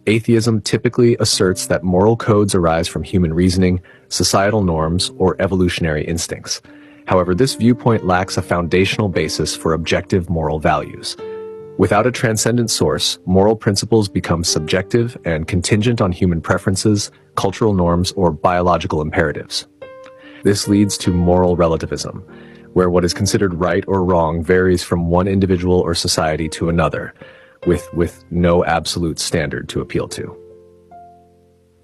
Atheism typically asserts that moral codes arise from human reasoning, societal norms, or evolutionary instincts. However, this viewpoint lacks a foundational basis for objective moral values. Without a transcendent source, moral principles become subjective and contingent on human preferences, cultural norms, or biological imperatives. This leads to moral relativism, where what is considered right or wrong varies from one individual or society to another, with no absolute standard to appeal to.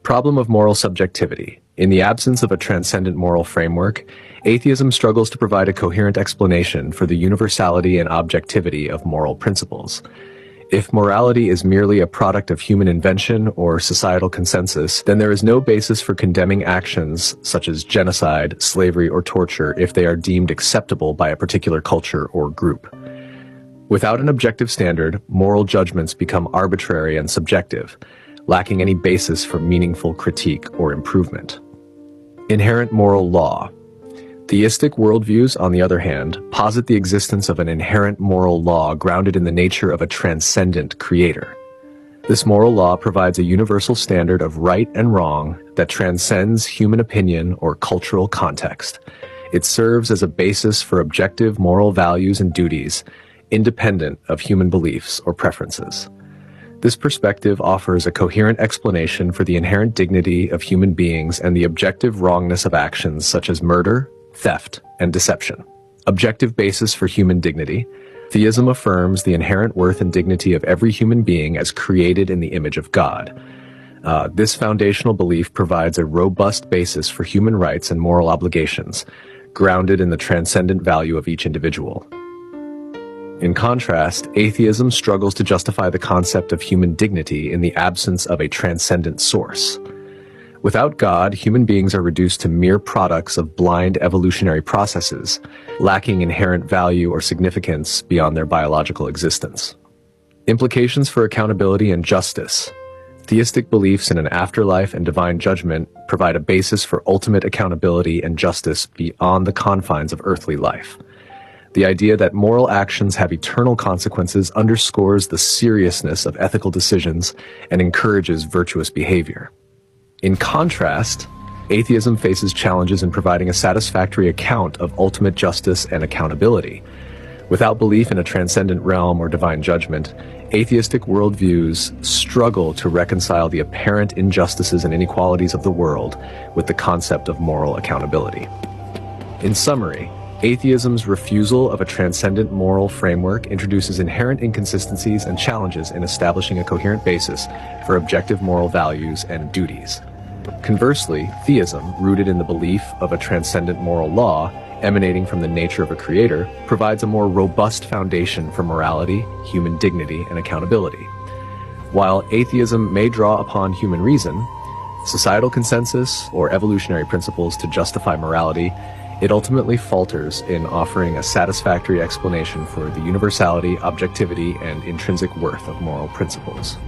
Problem of moral subjectivity. In the absence of a transcendent moral framework, atheism struggles to provide a coherent explanation for the universality and objectivity of moral principles. If morality is merely a product of human invention or societal consensus, then there is no basis for condemning actions such as genocide, slavery, or torture if they are deemed acceptable by a particular culture or group. Without an objective standard, moral judgments become arbitrary and subjective, lacking any basis for meaningful critique or improvement. Inherent moral law. Theistic worldviews, on the other hand, posit the existence of an inherent moral law grounded in the nature of a transcendent creator. This moral law provides a universal standard of right and wrong that transcends human opinion or cultural context. It serves as a basis for objective moral values and duties, independent of human beliefs or preferences. This perspective offers a coherent explanation for the inherent dignity of human beings and the objective wrongness of actions such as murder, theft, and deception. Objective basis for human dignity. Theism affirms the inherent worth and dignity of every human being as created in the image of God. This foundational belief provides a robust basis for human rights and moral obligations, grounded in the transcendent value of each individual. In contrast, atheism struggles to justify the concept of human dignity in the absence of a transcendent source. Without God, human beings are reduced to mere products of blind evolutionary processes, lacking inherent value or significance beyond their biological existence. Implications for accountability and justice. Theistic beliefs in an afterlife and divine judgment provide a basis for ultimate accountability and justice beyond the confines of earthly life. The idea that moral actions have eternal consequences underscores the seriousness of ethical decisions and encourages virtuous behavior. In contrast, atheism faces challenges in providing a satisfactory account of ultimate justice and accountability. Without belief in a transcendent realm or divine judgment, atheistic worldviews struggle to reconcile the apparent injustices and inequalities of the world with the concept of moral accountability. In summary, atheism's refusal of a transcendent moral framework introduces inherent inconsistencies and challenges in establishing a coherent basis for objective moral values and duties. Conversely, theism, rooted in the belief of a transcendent moral law emanating from the nature of a creator, provides a more robust foundation for morality, human dignity, and accountability. While atheism may draw upon human reason, societal consensus, or evolutionary principles to justify morality, it ultimately falters in offering a satisfactory explanation for the universality, objectivity, and intrinsic worth of moral principles.